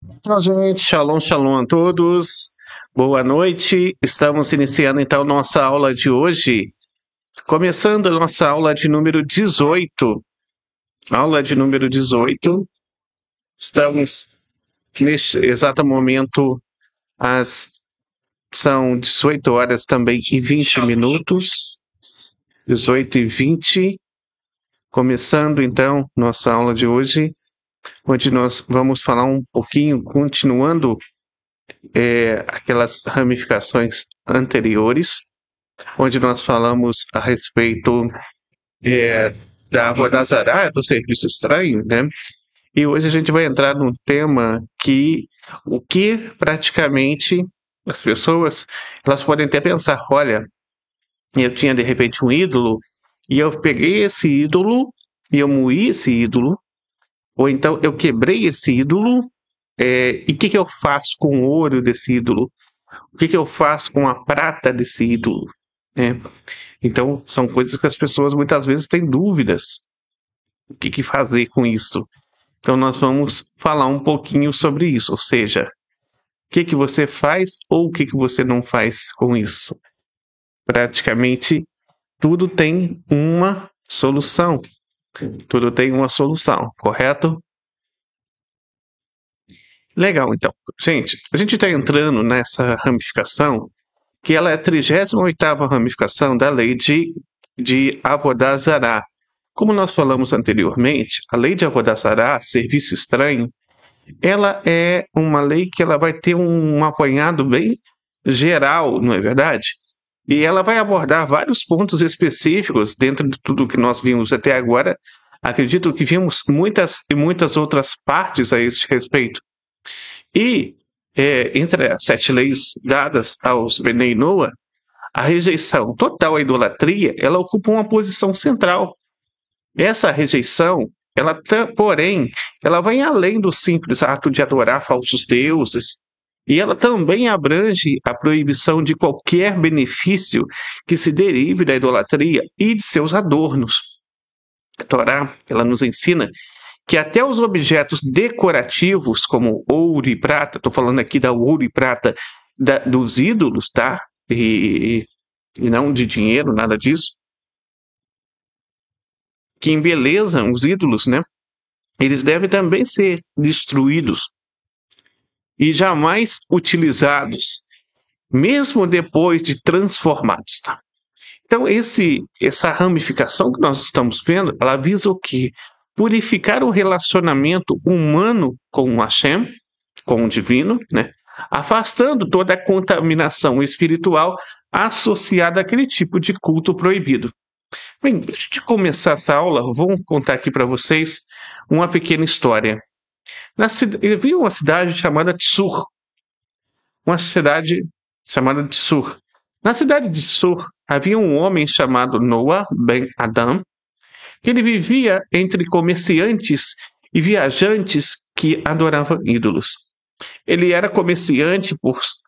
Então, gente, shalom, shalom a todos. Boa noite. Estamos iniciando então nossa aula de hoje, começando a nossa aula de número 18. Aula de número 18. Estamos neste exato momento, às são 18 horas também e 20 minutos. 18h20. Começando então nossa aula de hoje, onde nós vamos falar um pouquinho, continuando aquelas ramificações anteriores, onde nós falamos a respeito da Avodah do serviço estranho, né? E hoje a gente vai entrar num tema que o que praticamente as pessoas elas podem até pensar, olha, eu tinha de repente um ídolo e eu peguei esse ídolo e eu moí esse ídolo, ou então eu quebrei esse ídolo, e o que eu faço com o ouro desse ídolo? O que eu faço com a prata desse ídolo? Né? Então, são coisas que as pessoas muitas vezes têm dúvidas. O que fazer com isso? Então, nós vamos falar um pouquinho sobre isso. Ou seja, o que você faz ou o que você não faz com isso? Praticamente tudo tem uma solução. Tudo tem uma solução, correto? Legal, então. Gente, a gente está entrando nessa ramificação que ela é a 38ª ramificação da lei de Avodah Zará. Como nós falamos anteriormente, a lei de Avodah Zará, serviço estranho, ela é uma lei que ela vai ter um apanhado bem geral, não é verdade? E ela vai abordar vários pontos específicos dentro de tudo que nós vimos até agora. Acredito que vimos muitas e muitas outras partes a este respeito. E entre as 7 leis dadas aos Benei Noa, a rejeição total à idolatria, ela ocupa uma posição central. Essa rejeição, porém, ela vai além do simples ato de adorar falsos deuses, e ela também abrange a proibição de qualquer benefício que se derive da idolatria e de seus adornos. A Torá, ela nos ensina que até os objetos decorativos, como ouro e prata, estou falando aqui da ouro e prata dos ídolos, tá? E não de dinheiro, nada disso, que embelezam os ídolos, né? Eles devem também ser destruídos e jamais utilizados, mesmo depois de transformados. Tá? Então, essa ramificação que nós estamos vendo, ela visa o quê? Purificar o relacionamento humano com o Hashem, com o divino, né? Afastando toda a contaminação espiritual associada àquele tipo de culto proibido. Bem, antes de começar essa aula, vou contar aqui para vocês uma pequena história. Havia uma cidade chamada Tsur, uma cidade chamada Tsur. Na cidade de Tsur havia um homem chamado Noah Ben Adam, que ele vivia entre comerciantes e viajantes que adoravam ídolos. Ele era comerciante,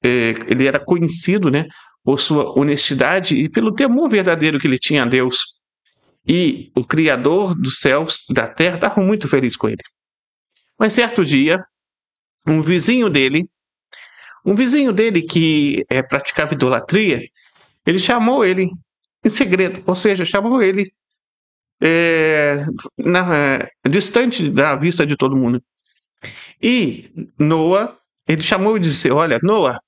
ele era conhecido, né, por sua honestidade e pelo temor verdadeiro que ele tinha a Deus. E o Criador dos céus e da terra estava muito feliz com ele. Mas certo dia, um vizinho dele, um vizinho dele que praticava idolatria, ele chamou ele em segredo, ou seja, chamou ele é, distante da vista de todo mundo. E Noah, ele chamou e disse: Olha, Noah,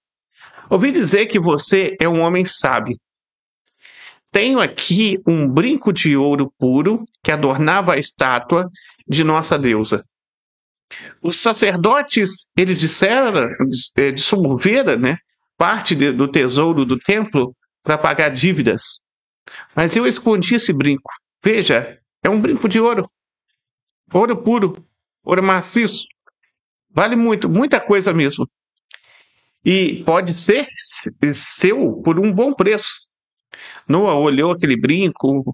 ouvi dizer que você é um homem sábio. Tenho aqui um brinco de ouro puro que adornava a estátua de nossa deusa. Os sacerdotes, eles disseram, dissolveram, né, parte do tesouro do templo para pagar dívidas. Mas eu escondi esse brinco. Veja, é um brinco de ouro. Ouro puro, ouro maciço. Vale muito, muita coisa mesmo. E pode ser seu por um bom preço. Noah olhou aquele brinco,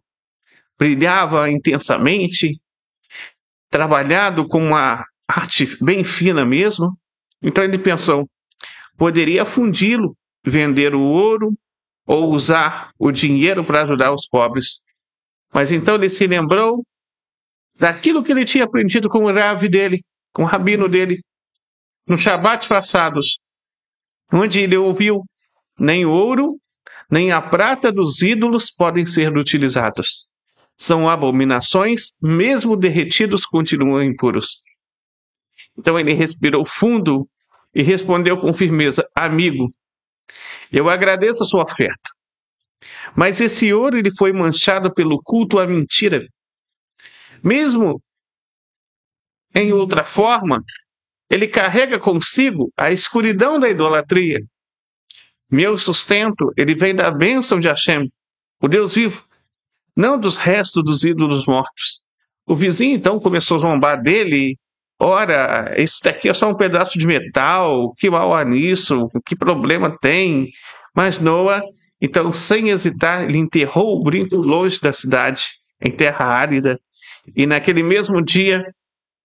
brilhava intensamente, trabalhado com uma arte bem fina mesmo. Então ele pensou, poderia fundi-lo, vender o ouro ou usar o dinheiro para ajudar os pobres. Mas então ele se lembrou daquilo que ele tinha aprendido com o Rav dele, com o rabino dele. nos Shabat passados, onde ele ouviu: nem o ouro, nem a prata dos ídolos podem ser utilizados. São abominações, mesmo derretidos continuam impuros. Então ele respirou fundo e respondeu com firmeza: amigo, eu agradeço a sua oferta, mas esse ouro ele foi manchado pelo culto à mentira. Mesmo em outra forma, ele carrega consigo a escuridão da idolatria. Meu sustento, ele vem da bênção de Hashem, o Deus vivo, não dos restos dos ídolos mortos. O vizinho então começou a zombar dele. Ora, esse daqui é só um pedaço de metal, que mal há nisso, que problema tem? Mas Noa, então, sem hesitar, ele enterrou o brinco longe da cidade, em terra árida, e naquele mesmo dia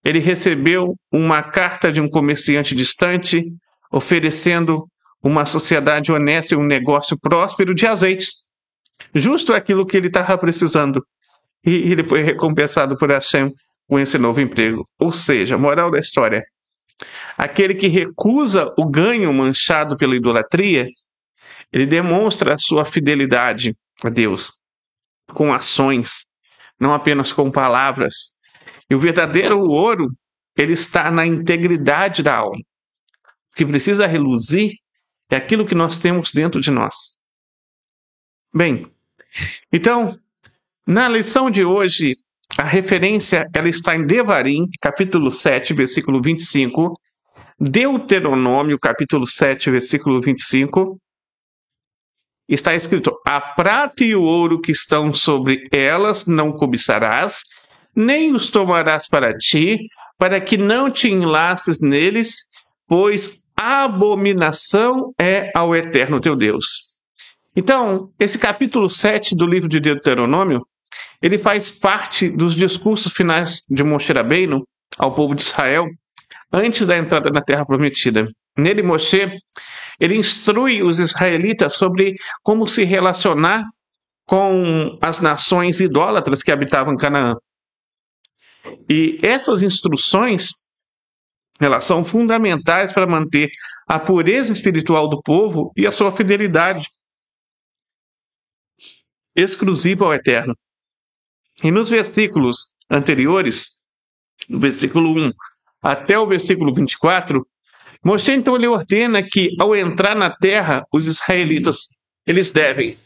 ele recebeu uma carta de um comerciante distante, oferecendo uma sociedade honesta e um negócio próspero de azeites. Justo aquilo que ele estava precisando. E ele foi recompensado por Hashem com esse novo emprego. Ou seja, moral da história: aquele que recusa o ganho manchado pela idolatria, ele demonstra a sua fidelidade a Deus com ações, não apenas com palavras. E o verdadeiro ouro, ele está na integridade da alma. O que precisa reluzir é aquilo que nós temos dentro de nós. Bem, então, na lição de hoje, a referência ela está em Devarim, capítulo 7, versículo 25, Deuteronômio, capítulo 7, versículo 25. Está escrito: a prata e o ouro que estão sobre elas não cobiçarás, nem os tomarás para ti, para que não te enlaces neles, pois a abominação é ao Eterno teu Deus. Então, esse capítulo 7 do livro de Deuteronômio, ele faz parte dos discursos finais de Moshe Rabbeinu ao povo de Israel, antes da entrada na Terra Prometida. Nele, Moshe, ele instrui os israelitas sobre como se relacionar com as nações idólatras que habitavam Canaã. E essas instruções, elas são fundamentais para manter a pureza espiritual do povo e a sua fidelidade exclusiva ao Eterno. E nos versículos anteriores, do versículo 1 até o versículo 24, Moshe então ele ordena que, ao entrar na terra, os israelitas eles devem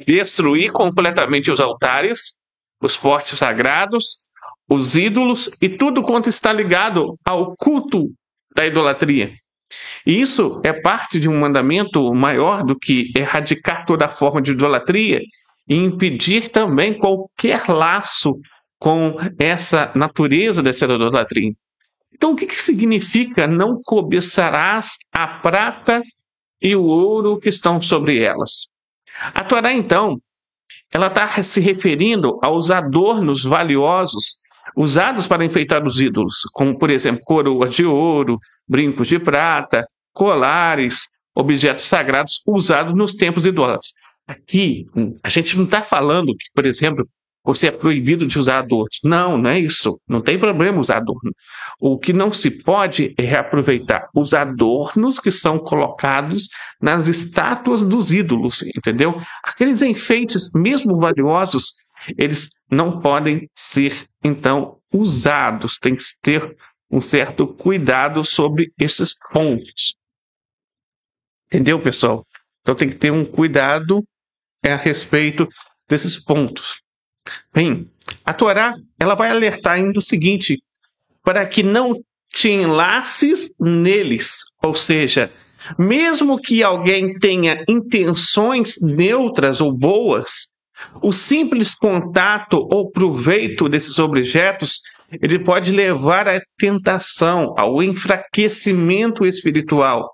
destruir completamente os altares, os postes sagrados, os ídolos e tudo quanto está ligado ao culto da idolatria. E isso é parte de um mandamento maior do que erradicar toda forma de idolatria e impedir também qualquer laço com essa natureza dessa idolatria. Então, o que significa não cobiçarás a prata e o ouro que estão sobre elas? A Torá, então, ela está se referindo aos adornos valiosos usados para enfeitar os ídolos, como, por exemplo, coroas de ouro, brincos de prata, colares, objetos sagrados usados nos templos idólatras. Aqui, a gente não está falando que, por exemplo, você é proibido de usar adornos. Não, não é isso. Não tem problema usar adorno. O que não se pode é reaproveitar os adornos que são colocados nas estátuas dos ídolos, entendeu? Aqueles enfeites, mesmo valiosos, eles não podem ser, então, usados. Tem que ter um certo cuidado sobre esses pontos. Entendeu, pessoal? Então tem que ter um cuidado a respeito desses pontos. Bem, a Torá ela vai alertar ainda o seguinte: para que não te enlaces neles, ou seja, mesmo que alguém tenha intenções neutras ou boas, o simples contato ou proveito desses objetos ele pode levar à tentação, ao enfraquecimento espiritual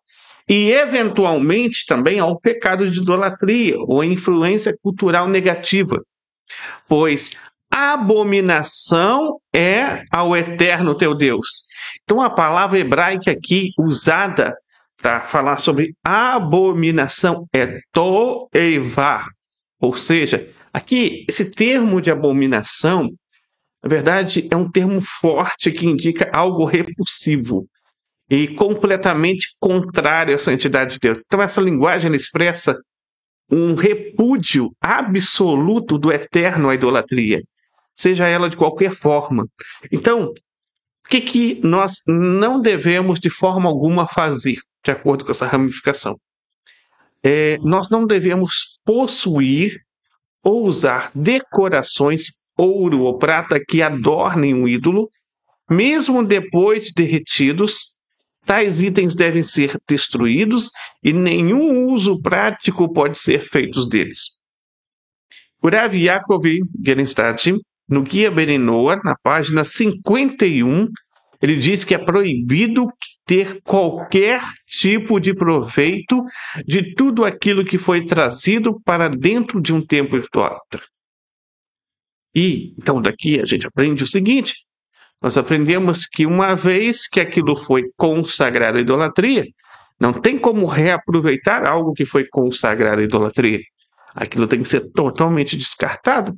e, eventualmente, também ao pecado de idolatria ou influência cultural negativa. Pois abominação é ao Eterno teu Deus. Então a palavra hebraica aqui usada para falar sobre abominação é toevá. Ou seja, aqui esse termo de abominação, na verdade, é um termo forte que indica algo repulsivo. e completamente contrário à santidade de Deus. Então, essa linguagem ela expressa um repúdio absoluto do eterno à idolatria, seja ela de qualquer forma. Então, o que nós não devemos de forma alguma fazer, de acordo com essa ramificação? Nós não devemos possuir ou usar decorações, ouro ou prata que adornem um ídolo, mesmo depois de derretidos. Tais itens devem ser destruídos e nenhum uso prático pode ser feito deles. O Rav Yaakov Gerenstadt, no Guia Berenoa, na página 51, ele diz que é proibido ter qualquer tipo de proveito de tudo aquilo que foi trazido para dentro de um templo idólatra. E, então, daqui a gente aprende o seguinte: nós aprendemos que uma vez que aquilo foi consagrado à idolatria, não tem como reaproveitar algo que foi consagrado à idolatria. Aquilo tem que ser totalmente descartado.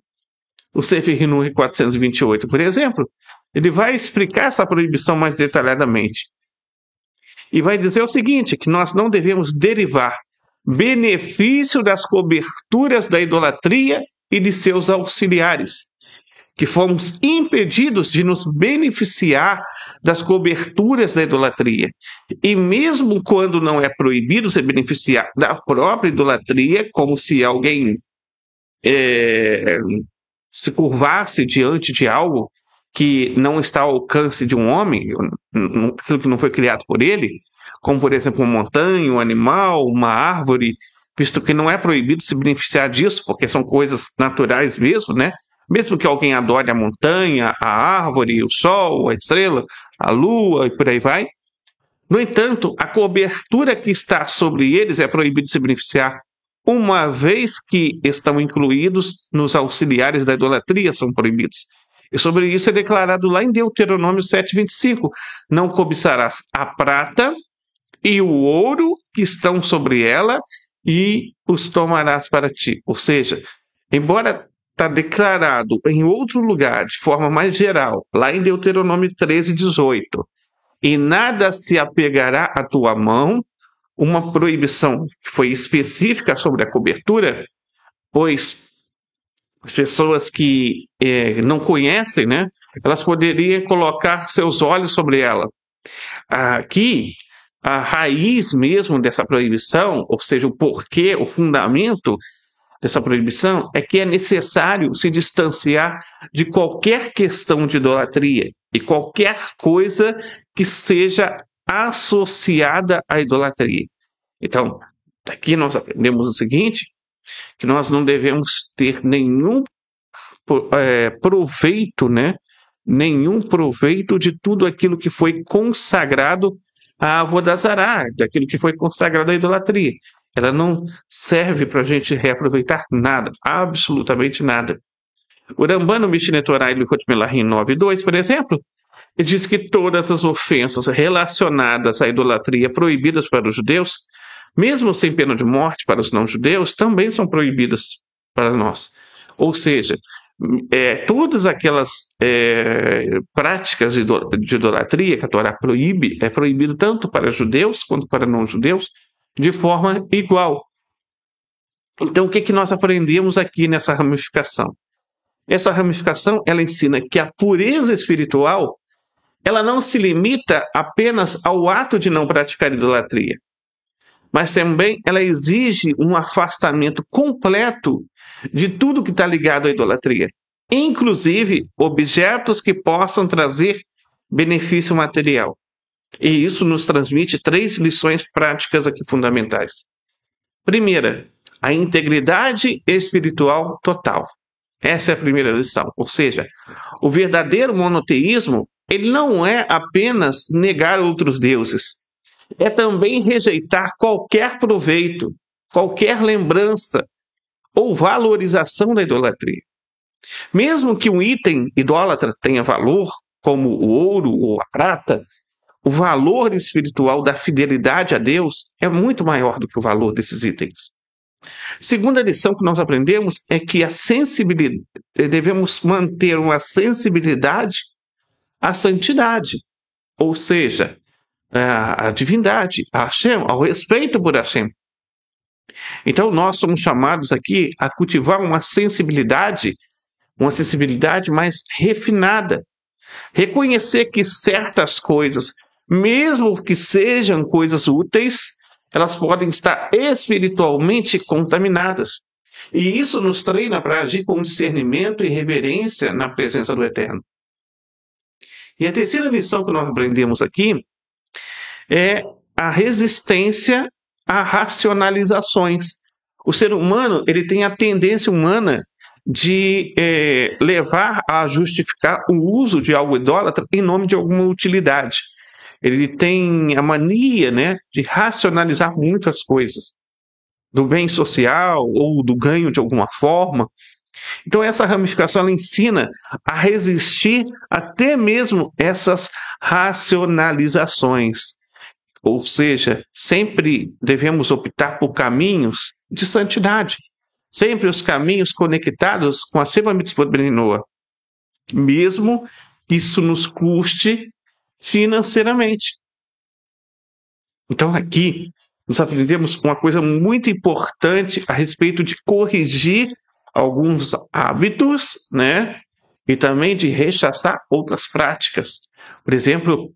O Sefer Hinui 428, por exemplo, ele vai explicar essa proibição mais detalhadamente. E vai dizer o seguinte, que nós não devemos derivar benefício das coberturas da idolatria e de seus auxiliares, que fomos impedidos de nos beneficiar das coberturas da idolatria. E mesmo quando não é proibido se beneficiar da própria idolatria, como se alguém se curvasse diante de algo que não está ao alcance de um homem, aquilo que não foi criado por ele, como, por exemplo, uma montanha, um animal, uma árvore, visto que não é proibido se beneficiar disso, porque são coisas naturais mesmo, né? Mesmo que alguém adore a montanha, a árvore, o sol, a estrela, a lua e por aí vai. No entanto, a cobertura que está sobre eles é proibido se beneficiar, uma vez que estão incluídos nos auxiliares da idolatria, são proibidos. E sobre isso é declarado lá em Deuteronômio 7:25: não cobiçarás a prata e o ouro que estão sobre ela e os tomarás para ti. Ou seja, embora está declarado em outro lugar, de forma mais geral, lá em Deuteronômio 13:18, e nada se apegará à tua mão, uma proibição que foi específica sobre a cobertura, pois as pessoas que não conhecem, né, elas poderiam colocar seus olhos sobre ela. Aqui, a raiz mesmo dessa proibição, ou seja, o porquê, o fundamento dessa proibição, é que é necessário se distanciar de qualquer questão de idolatria e qualquer coisa que seja associada à idolatria. Então, daqui nós aprendemos o seguinte, que nós não devemos ter nenhum proveito, né? Nenhum proveito de tudo aquilo que foi consagrado à Avodazará, daquilo que foi consagrado à idolatria. Ela não serve para a gente reaproveitar nada, absolutamente nada. O Ramban no Mishneh Torah Ilukot Melahim 9:2, por exemplo, ele diz que todas as ofensas relacionadas à idolatria proibidas para os judeus, mesmo sem pena de morte para os não-judeus, também são proibidas para nós. Ou seja, todas aquelas práticas de idolatria que a Torá proíbe, é proibido tanto para judeus quanto para não-judeus, de forma igual. Então, o que nós aprendemos aqui nessa ramificação? Essa ramificação, ela ensina que a pureza espiritual, ela não se limita apenas ao ato de não praticar idolatria, mas também ela exige um afastamento completo de tudo que está ligado à idolatria, inclusive objetos que possam trazer benefício material. E isso nos transmite 3 lições práticas aqui fundamentais. Primeira, a integridade espiritual total. Essa é a primeira lição. Ou seja, o verdadeiro monoteísmo, ele não é apenas negar outros deuses, é também rejeitar qualquer proveito, qualquer lembrança ou valorização da idolatria. Mesmo que um item idólatra tenha valor, como o ouro ou a prata, o valor espiritual da fidelidade a Deus é muito maior do que o valor desses itens. Segunda lição que nós aprendemos é que devemos manter uma sensibilidade à santidade. Ou seja, à divindade, a Hashem, ao respeito por Hashem. Então, nós somos chamados aqui a cultivar uma sensibilidade mais refinada. Reconhecer que certas coisas, mesmo que sejam coisas úteis, elas podem estar espiritualmente contaminadas. E isso nos treina para agir com discernimento e reverência na presença do Eterno. E a terceira lição que nós aprendemos aqui é a resistência a racionalizações. O ser humano, ele tem a tendência humana de levar a justificar o uso de algo idólatra em nome de alguma utilidade. Ele tem a mania, né, de racionalizar muitas coisas, do bem social ou do ganho de alguma forma. Então essa ramificação ela ensina a resistir até mesmo essas racionalizações. Ou seja, sempre devemos optar por caminhos de santidade. Sempre os caminhos conectados com a Sheva Mitzvot Ben Noah. Mesmo isso nos custe financeiramente. Então aqui nós aprendemos uma coisa muito importante a respeito de corrigir alguns hábitos, né? E também de rechaçar outras práticas. Por exemplo,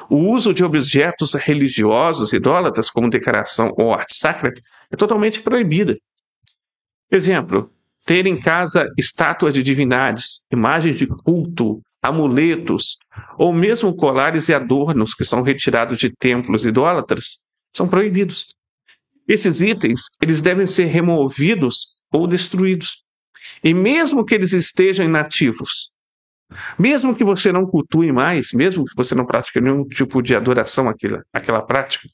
o uso de objetos religiosos idólatras, como decoração ou arte sacra, é totalmente proibida. Exemplo, ter em casa estátuas de divindades, imagens de culto, amuletos, ou mesmo colares e adornos que são retirados de templos idólatras, são proibidos. Esses itens, eles devem ser removidos ou destruídos. E mesmo que eles estejam inativos, mesmo que você não cultue mais, mesmo que você não pratique nenhum tipo de adoração àquela prática,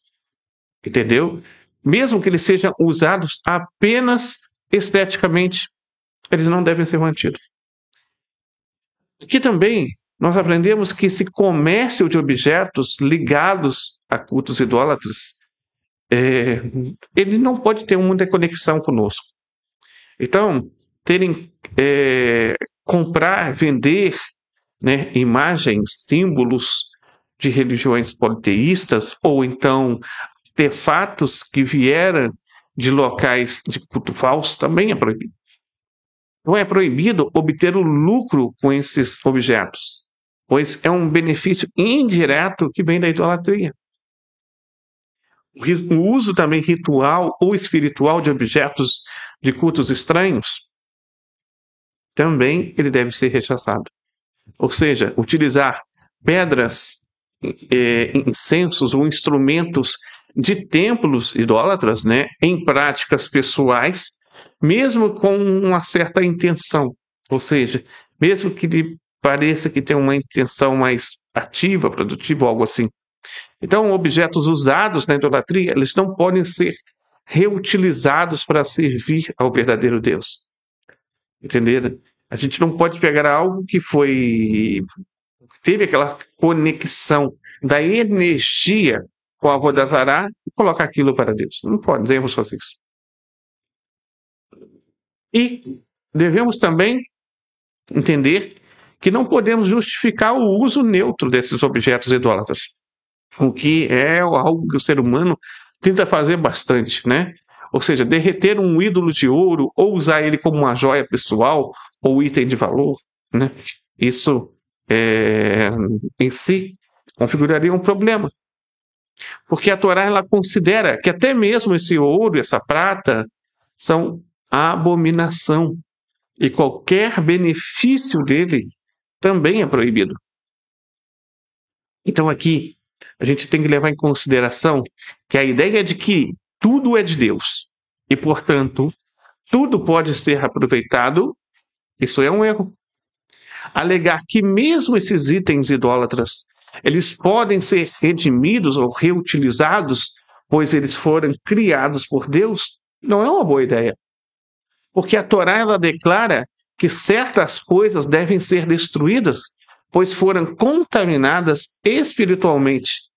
entendeu? Mesmo que eles sejam usados apenas esteticamente, eles não devem ser mantidos. Aqui também nós aprendemos que esse comércio de objetos ligados a cultos idólatras, ele não pode ter muita conexão conosco. Então, comprar, vender, né, imagens, símbolos de religiões politeístas, ou então artefatos que vieram de locais de culto falso, também é proibido. Não é proibido obter o lucro com esses objetos, pois é um benefício indireto que vem da idolatria. O uso também ritual ou espiritual de objetos de cultos estranhos, também ele deve ser rechaçado. Ou seja, utilizar pedras, incensos ou instrumentos de templos idólatras, né, em práticas pessoais, mesmo com uma certa intenção. Ou seja, mesmo que lhe pareça que tem uma intenção mais ativa, produtiva, ou algo assim. Então, objetos usados na idolatria, eles não podem ser reutilizados para servir ao verdadeiro Deus. Entenderam? A gente não pode pegar algo que teve aquela conexão da energia com a Avodah Zará e colocar aquilo para Deus. Não podemos fazer isso. E devemos também entender que não podemos justificar o uso neutro desses objetos idólatras, o que é algo que o ser humano tenta fazer bastante, né? Ou seja, derreter um ídolo de ouro ou usar ele como uma joia pessoal ou item de valor, né? Isso em si configuraria um problema. Porque a Torá ela considera que até mesmo esse ouro, essa prata, são abominação. E qualquer benefício dele também é proibido. Então aqui a gente tem que levar em consideração que a ideia de que tudo é de Deus e, portanto, tudo pode ser aproveitado, isso é um erro. Alegar que mesmo esses itens idólatras, eles podem ser redimidos ou reutilizados, pois eles foram criados por Deus, não é uma boa ideia. Porque a Torá ela declara que certas coisas devem ser destruídas, pois foram contaminadas espiritualmente.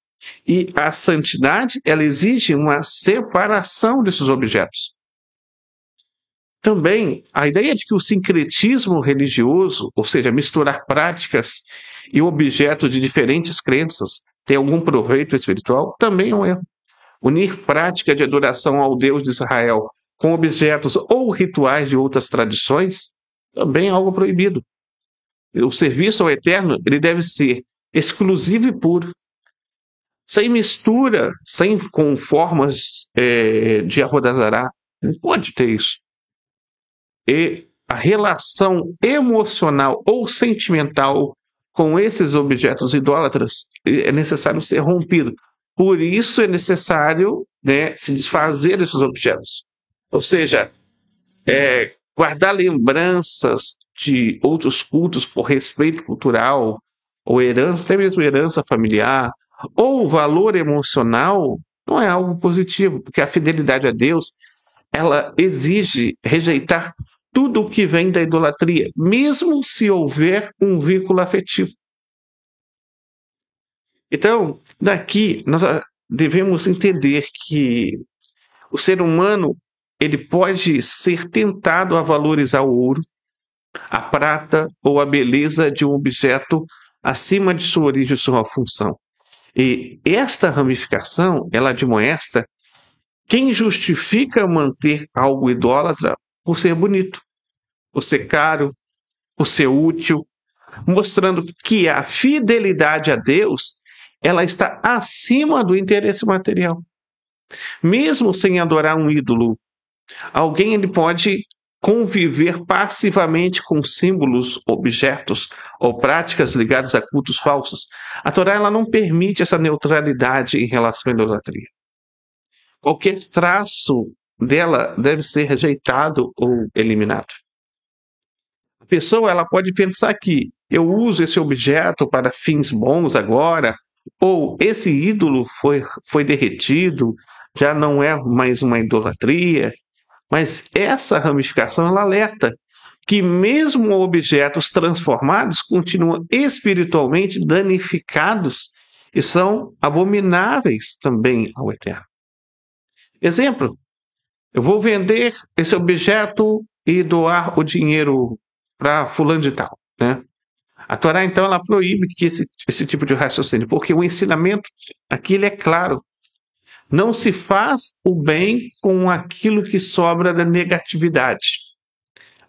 E a santidade ela exige uma separação desses objetos. Também a ideia de que o sincretismo religioso, ou seja, misturar práticas e objetos de diferentes crenças, tem algum proveito espiritual, também é um erro. Unir prática de adoração ao Deus de Israel com objetos ou rituais de outras tradições também é algo proibido. O serviço ao Eterno ele deve ser exclusivo e puro, sem mistura, sem com formas de Avodazará. Não pode ter isso. E a relação emocional ou sentimental com esses objetos idólatras é necessário ser rompido. Por isso é necessário, né, se desfazer desses objetos. Ou seja, guardar lembranças de outros cultos por respeito cultural, ou herança, até mesmo herança familiar, ou valor emocional, não é algo positivo, porque a fidelidade a Deus, ela exige rejeitar tudo o que vem da idolatria, mesmo se houver um vínculo afetivo. Então, daqui nós devemos entender que o ser humano ele pode ser tentado a valorizar o ouro, a prata ou a beleza de um objeto acima de sua origem e sua função. E esta ramificação, ela admoesta quem justifica manter algo idólatra por ser bonito, por ser caro, por ser útil, mostrando que a fidelidade a Deus ela está acima do interesse material. Mesmo sem adorar um ídolo, alguém ele pode conviver passivamente com símbolos, objetos ou práticas ligadas a cultos falsos. A Torá ela não permite essa neutralidade em relação à idolatria. Qualquer traço dela deve ser rejeitado ou eliminado. A pessoa ela pode pensar que eu uso esse objeto para fins bons agora, ou esse ídolo foi derretido, já não é mais uma idolatria. Mas essa ramificação ela alerta que mesmo objetos transformados continuam espiritualmente danificados e são abomináveis também ao Eterno. Exemplo, eu vou vender esse objeto e doar o dinheiro para fulano de tal, né? A Torá, então, ela proíbe que esse tipo de raciocínio, porque o ensinamento aqui ele é claro. Não se faz o bem com aquilo que sobra da negatividade.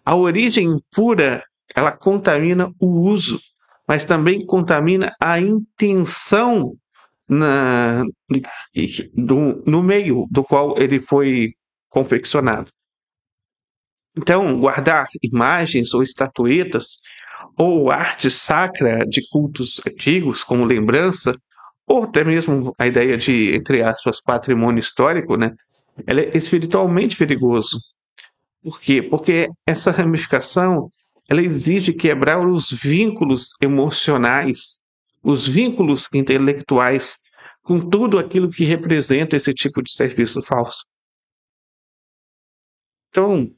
A origem impura, ela contamina o uso, mas também contamina a intenção no meio do qual ele foi confeccionado. Então, guardar imagens ou estatuetas ou arte sacra de cultos antigos como lembrança, ou até mesmo a ideia de, entre aspas, patrimônio histórico, né? Ela é espiritualmente perigoso. Por quê? Porque essa ramificação ela exige quebrar os vínculos emocionais, os vínculos intelectuais com tudo aquilo que representa esse tipo de serviço falso. Então,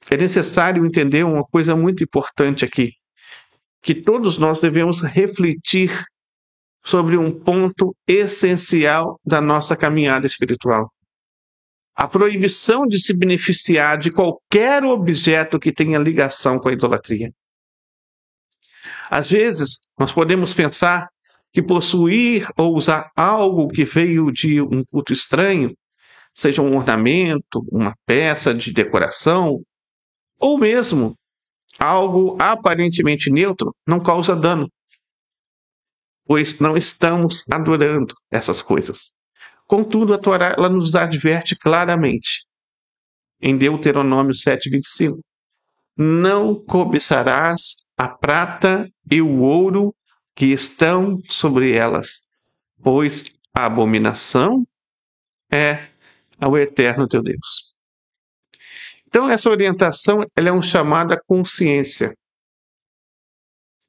é necessário entender uma coisa muito importante aqui, que todos nós devemos refletir sobre um ponto essencial da nossa caminhada espiritual. A proibição de se beneficiar de qualquer objeto que tenha ligação com a idolatria. Às vezes, nós podemos pensar que possuir ou usar algo que veio de um culto estranho, seja um ornamento, uma peça de decoração, ou mesmo algo aparentemente neutro, não causa dano, pois não estamos adorando essas coisas. Contudo, a Torá ela nos adverte claramente, em Deuteronômio 7:25, não cobiçarás a prata e o ouro que estão sobre elas, pois a abominação é ao Eterno teu Deus. Então, essa orientação ela é um chamado à consciência.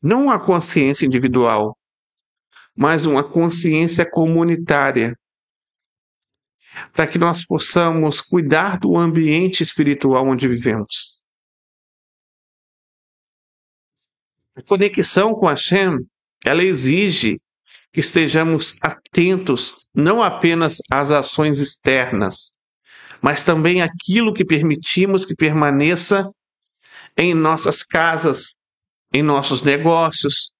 Não uma consciência individual, mas uma consciência comunitária, para que nós possamos cuidar do ambiente espiritual onde vivemos. A conexão com Hashem, ela exige que estejamos atentos não apenas às ações externas, mas também àquilo que permitimos que permaneça em nossas casas, em nossos negócios,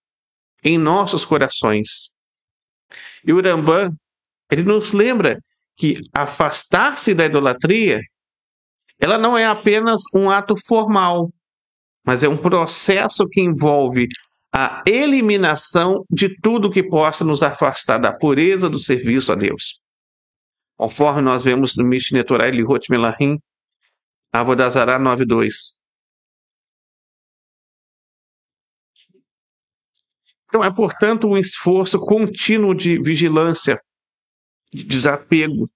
em nossos corações. E o Rambam, ele nos lembra que afastar-se da idolatria, ela não é apenas um ato formal, mas é um processo que envolve a eliminação de tudo que possa nos afastar da pureza do serviço a Deus. Conforme nós vemos no Mishneh Torah Ilhot Melahim, Avodah Zarah 9.2. Então é, portanto, um esforço contínuo de vigilância, de desapego.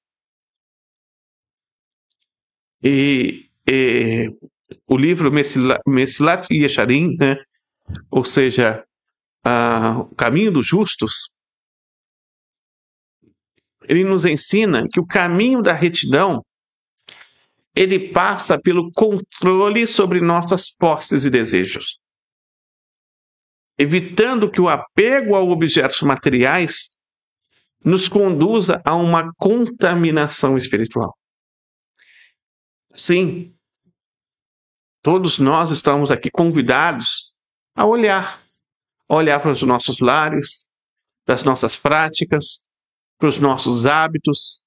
E o livro Mesilat Yesharim, né? Ou seja, o caminho dos justos, ele nos ensina que o caminho da retidão, ele passa pelo controle sobre nossas posses e desejos, evitando que o apego a objetos materiais nos conduza a uma contaminação espiritual. Sim, todos nós estamos aqui convidados a olhar para os nossos lares, para as nossas práticas, para os nossos hábitos.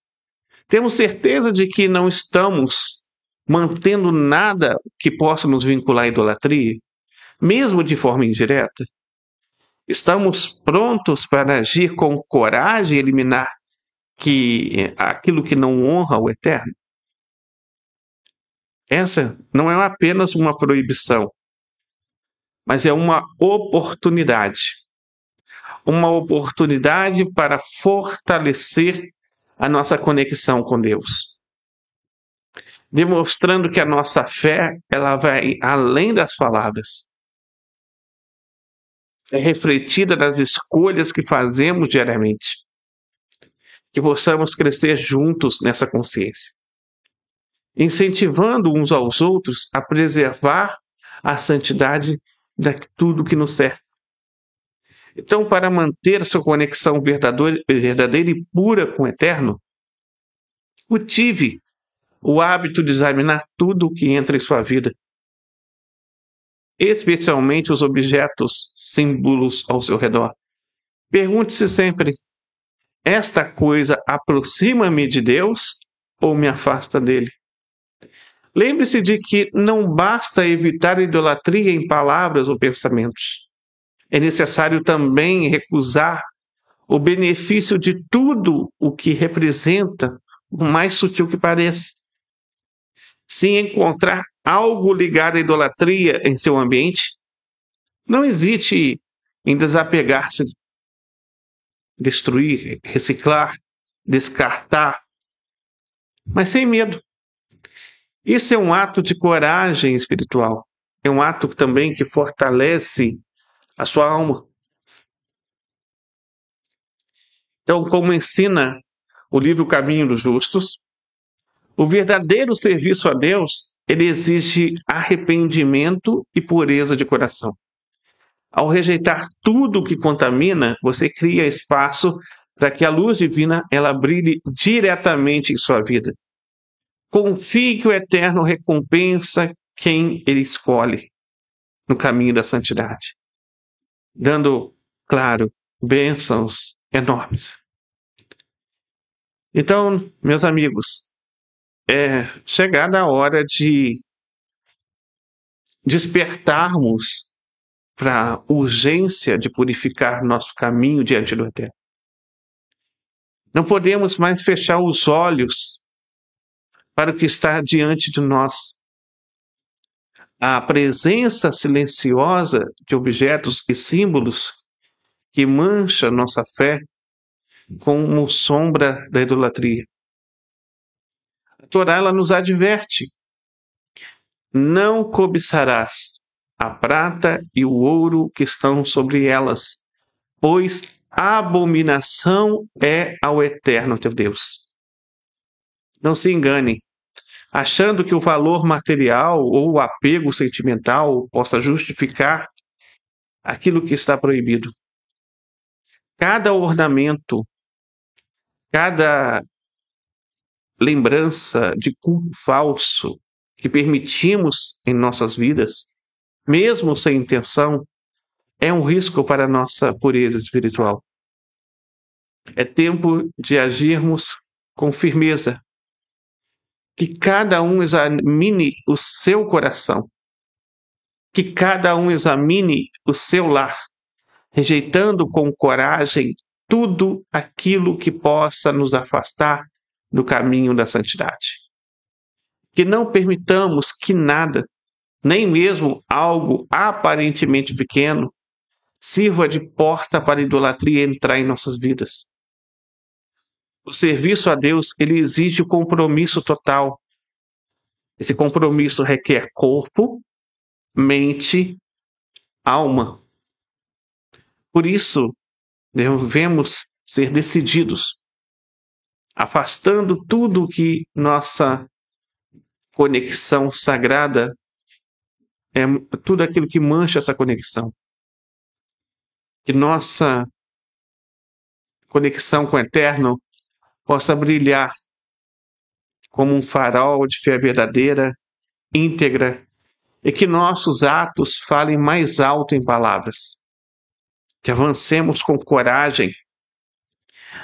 Temos certeza de que não estamos mantendo nada que possa nos vincular à idolatria, mesmo de forma indireta? Estamos prontos para agir com coragem e eliminar aquilo que não honra o Eterno? Essa não é apenas uma proibição, mas é uma oportunidade. Uma oportunidade para fortalecer a nossa conexão com Deus, demonstrando que a nossa fé, ela vai além das palavras. É refletida nas escolhas que fazemos diariamente. Que possamos crescer juntos nessa consciência, incentivando uns aos outros a preservar a santidade de tudo que nos serve. Então, para manter sua conexão verdadeira e pura com o Eterno, cultive o hábito de examinar tudo o que entra em sua vida, especialmente os objetos, símbolos ao seu redor. Pergunte-se sempre: esta coisa aproxima-me de Deus ou me afasta dele? Lembre-se de que não basta evitar a idolatria em palavras ou pensamentos. É necessário também recusar o benefício de tudo o que representa, por mais sutil que pareça. Se encontrar algo ligado à idolatria em seu ambiente, não hesite em desapegar-se, destruir, reciclar, descartar, mas sem medo. Isso é um ato de coragem espiritual. É um ato também que fortalece a sua alma. Então, como ensina o livro Caminho dos Justos, o verdadeiro serviço a Deus, ele exige arrependimento e pureza de coração. Ao rejeitar tudo o que contamina, você cria espaço para que a luz divina ela brilhe diretamente em sua vida. Confie que o Eterno recompensa quem ele escolhe no caminho da santidade, dando, claro, bênçãos enormes. Então, meus amigos, é chegada a hora de despertarmos para a urgência de purificar nosso caminho diante do Eterno. Não podemos mais fechar os olhos para o que está diante de nós. A presença silenciosa de objetos e símbolos que mancha nossa fé como sombra da idolatria. A Torá ela nos adverte: não cobiçarás a prata e o ouro que estão sobre elas, pois abominação é ao Eterno teu Deus. Não se engane, achando que o valor material ou o apego sentimental possa justificar aquilo que está proibido. Cada ornamento, cada lembrança de culto falso que permitimos em nossas vidas, mesmo sem intenção, é um risco para a nossa pureza espiritual. É tempo de agirmos com firmeza, que cada um examine o seu coração, que cada um examine o seu lar, rejeitando com coragem tudo aquilo que possa nos afastar do caminho da santidade. Que não permitamos que nada, nem mesmo algo aparentemente pequeno, sirva de porta para a idolatria entrar em nossas vidas. O serviço a Deus, ele exige o compromisso total. Esse compromisso requer corpo, mente, alma. Por isso, devemos ser decididos, afastando tudo que nossa conexão sagrada é, tudo aquilo que mancha essa conexão. Que nossa conexão com o Eterno possa brilhar como um farol de fé verdadeira, íntegra, e que nossos atos falem mais alto em palavras. Que avancemos com coragem,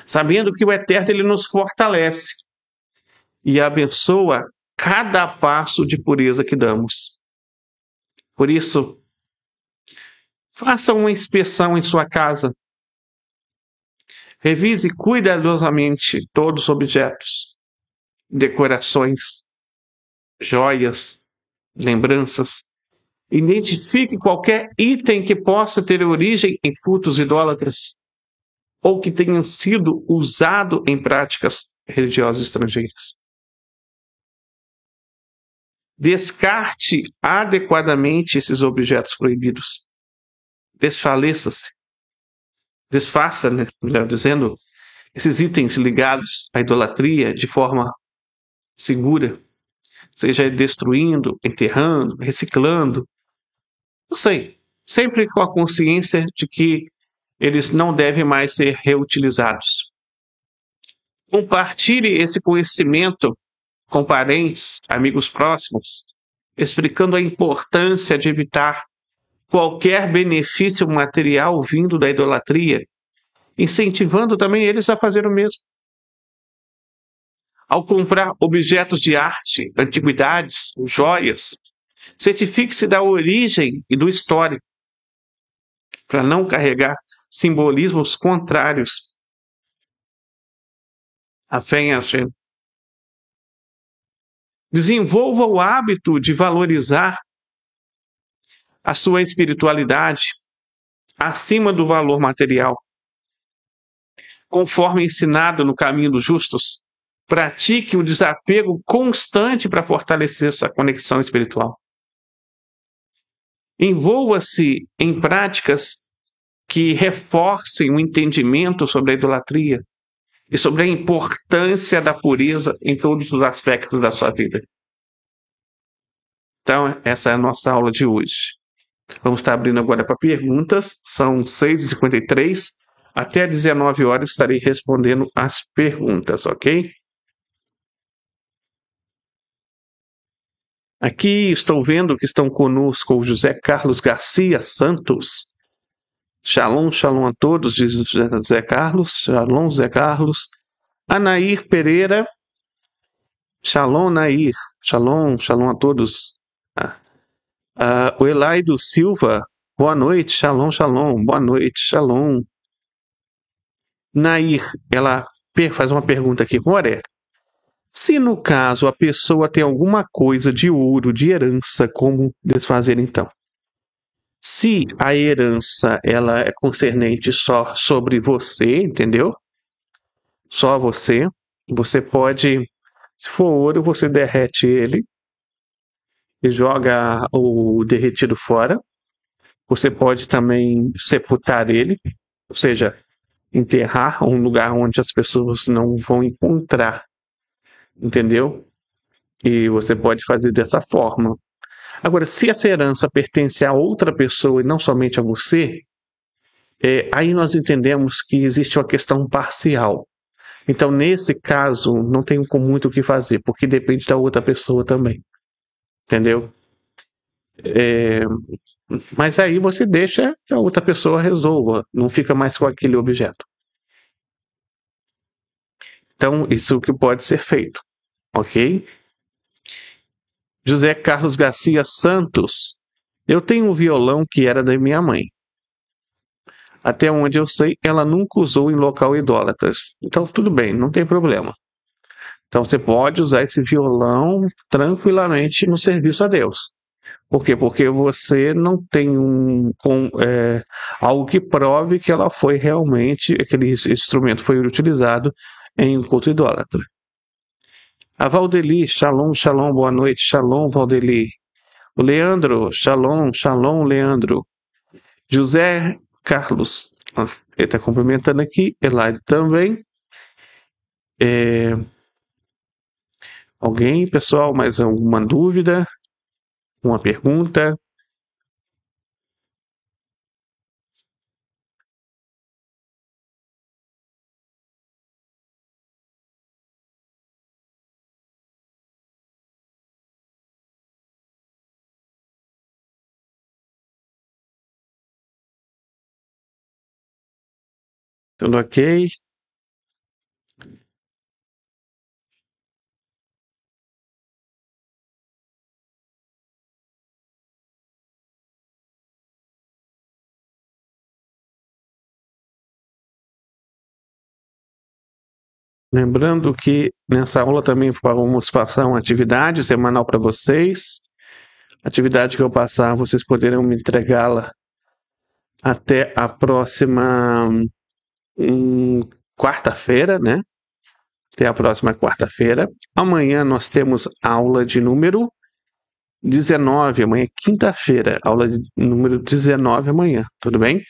sabendo que o Eterno ele nos fortalece e abençoa cada passo de pureza que damos. Por isso, faça uma inspeção em sua casa. Revise cuidadosamente todos os objetos, decorações, joias, lembranças. Identifique qualquer item que possa ter origem em cultos idólatras ou que tenha sido usado em práticas religiosas estrangeiras. Descarte adequadamente esses objetos proibidos. Desfaleça-se. Desfaça, né, melhor dizendo, esses itens ligados à idolatria de forma segura, seja destruindo, enterrando, reciclando, não sei, sempre com a consciência de que eles não devem mais ser reutilizados. Compartilhe esse conhecimento com parentes, amigos próximos, explicando a importância de evitar qualquer benefício material vindo da idolatria, incentivando também eles a fazer o mesmo. Ao comprar objetos de arte, antiguidades, joias, certifique-se da origem e do histórico, para não carregar simbolismos contrários à fé em Hashem. Desenvolva o hábito de valorizar a sua espiritualidade acima do valor material. Conforme ensinado no caminho dos justos, pratique o desapego constante para fortalecer sua conexão espiritual. Envolva-se em práticas que reforcem o entendimento sobre a idolatria e sobre a importância da pureza em todos os aspectos da sua vida. Então, essa é a nossa aula de hoje. Vamos estar abrindo agora para perguntas. São 6h53. Até 19 horas estarei respondendo as perguntas, ok? Aqui estou vendo que estão conosco o José Carlos Garcia Santos. Shalom, shalom a todos, diz o José Carlos. Shalom, José Carlos. Anair Pereira. Shalom, Nair. Shalom, shalom a todos. O Elaido Silva. Boa noite, shalom, shalom. Boa noite, shalom. Nair, ela faz uma pergunta aqui. Moré, se no caso a pessoa tem alguma coisa de ouro, de herança, como desfazer então? Se a herança ela é concernente só sobre você, entendeu? Só você, você pode, se for ouro, você derrete ele e joga o derretido fora. Você pode também sepultar ele, ou seja, enterrar um lugar onde as pessoas não vão encontrar, entendeu? E você pode fazer dessa forma. Agora, se essa herança pertence a outra pessoa e não somente a você, aí nós entendemos que existe uma questão parcial. Então, nesse caso, não tem muito o que fazer, porque depende da outra pessoa também. Entendeu? Mas aí você deixa que a outra pessoa resolva, não fica mais com aquele objeto. Então, isso que pode ser feito, ok? José Carlos Garcia Santos. Eu tenho um violão que era da minha mãe. Até onde eu sei, ela nunca usou em local idólatras. Então, tudo bem, não tem problema. Então, você pode usar esse violão tranquilamente no serviço a Deus. Por quê? Porque você não tem algo que prove que ela foi realmente, aquele instrumento foi utilizado em um culto idólatra. A Valdeli, shalom, shalom, boa noite, shalom, Valdeli. O Leandro, shalom, shalom, Leandro. José Carlos, ele está cumprimentando aqui, Elaide também. Alguém, pessoal, mais alguma dúvida? Uma pergunta? Tudo ok? Lembrando que nessa aula também vamos passar uma atividade semanal para vocês. Atividade que eu passar, vocês poderão me entregá-la até a próxima quarta-feira, né? Até a próxima quarta-feira. Amanhã nós temos aula de número 19, amanhã é quinta-feira, aula de número 19 amanhã, tudo bem?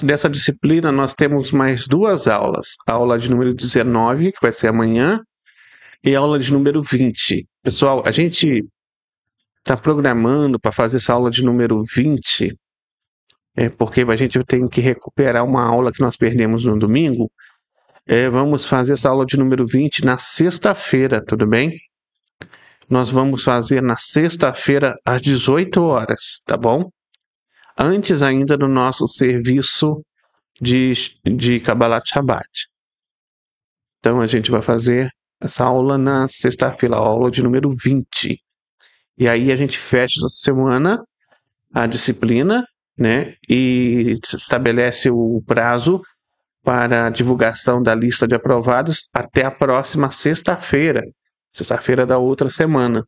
Dessa disciplina, nós temos mais duas aulas. A aula de número 19, que vai ser amanhã, e a aula de número 20. Pessoal, a gente está programando para fazer essa aula de número 20, porque a gente tem que recuperar uma aula que nós perdemos no domingo. Vamos fazer essa aula de número 20 na sexta-feira, tudo bem? Nós vamos fazer na sexta-feira às 18 horas, tá bom? Antes ainda do nosso serviço de Kabbalat Shabbat. Então a gente vai fazer essa aula na sexta-feira, a aula de número 20. E aí a gente fecha essa semana a disciplina, né? E estabelece o prazo para a divulgação da lista de aprovados até a próxima sexta-feira, sexta-feira da outra semana.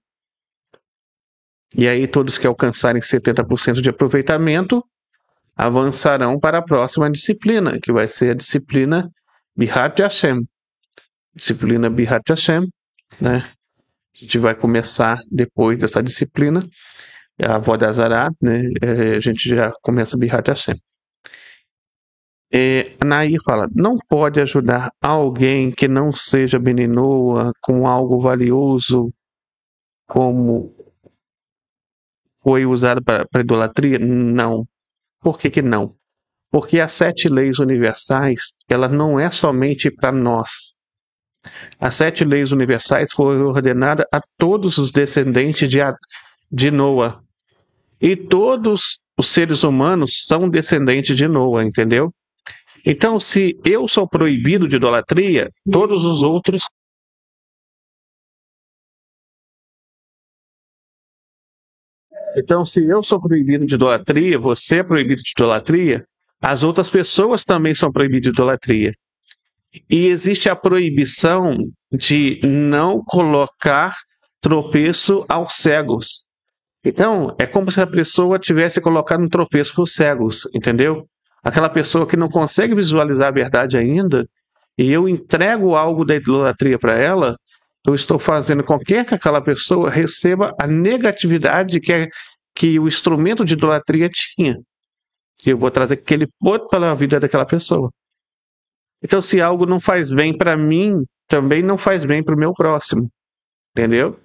E aí todos que alcançarem 70% de aproveitamento avançarão para a próxima disciplina, que vai ser a disciplina Bihat Hashem. Disciplina Bihat Hashem, né? A gente vai começar depois dessa disciplina, a Avodah Zarah, né? A gente já começa Bihat Hashem. A Nair fala, não pode ajudar alguém que não seja Beninoa com algo valioso como foi usado para idolatria? Não. Por que não? Porque as 7 leis universais, ela não é somente para nós. As 7 leis universais foram ordenadas a todos os descendentes de Noa. E todos os seres humanos são descendentes de Noa, entendeu? Então, se eu sou proibido de idolatria, todos os outros Então, se eu sou proibido de idolatria, você é proibido de idolatria, as outras pessoas também são proibidas de idolatria. E existe a proibição de não colocar tropeço aos cegos. Então, é como se a pessoa tivesse colocado um tropeço para os cegos, entendeu? Aquela pessoa que não consegue visualizar a verdade ainda, e eu entrego algo da idolatria para ela, eu estou fazendo com que aquela pessoa receba a negatividade que o instrumento de idolatria tinha. E eu vou trazer aquele ponto para a vida daquela pessoa. Então, se algo não faz bem para mim, também não faz bem para o meu próximo, entendeu?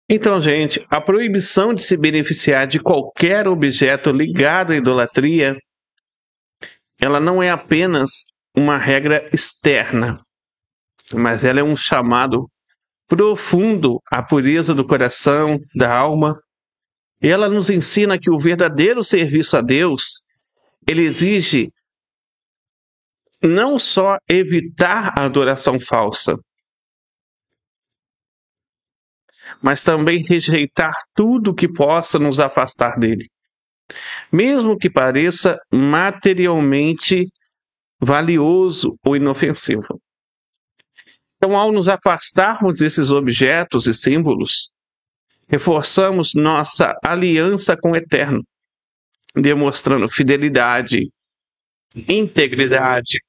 Então, gente, a proibição de se beneficiar de qualquer objeto ligado à idolatria, ela não é apenas uma regra externa, mas ela é um chamado profundo à pureza do coração, da alma. Ela nos ensina que o verdadeiro serviço a Deus, ele exige não só evitar a adoração falsa, mas também rejeitar tudo que possa nos afastar dele, mesmo que pareça materialmente valioso ou inofensivo. Então, ao nos afastarmos desses objetos e símbolos, reforçamos nossa aliança com o Eterno, demonstrando fidelidade, integridade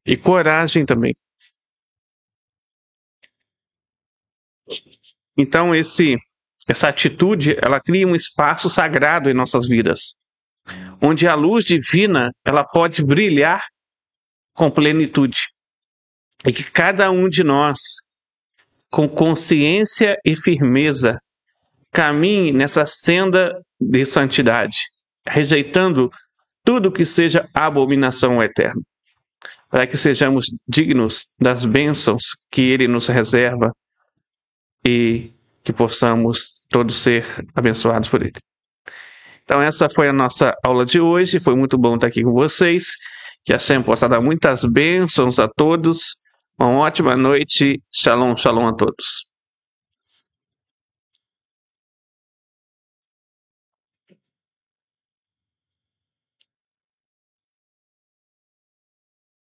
e coragem também. Então, essa atitude, ela cria um espaço sagrado em nossas vidas, onde a luz divina, ela pode brilhar com plenitude. E que cada um de nós, com consciência e firmeza, caminhe nessa senda de santidade, rejeitando tudo que seja abominação ao Eterno, para que sejamos dignos das bênçãos que Ele nos reserva e que possamos todos ser abençoados por Ele. Então, essa foi a nossa aula de hoje. Foi muito bom estar aqui com vocês. Que a Hashem possa dar muitas bênçãos a todos. Uma ótima noite. Shalom, shalom a todos.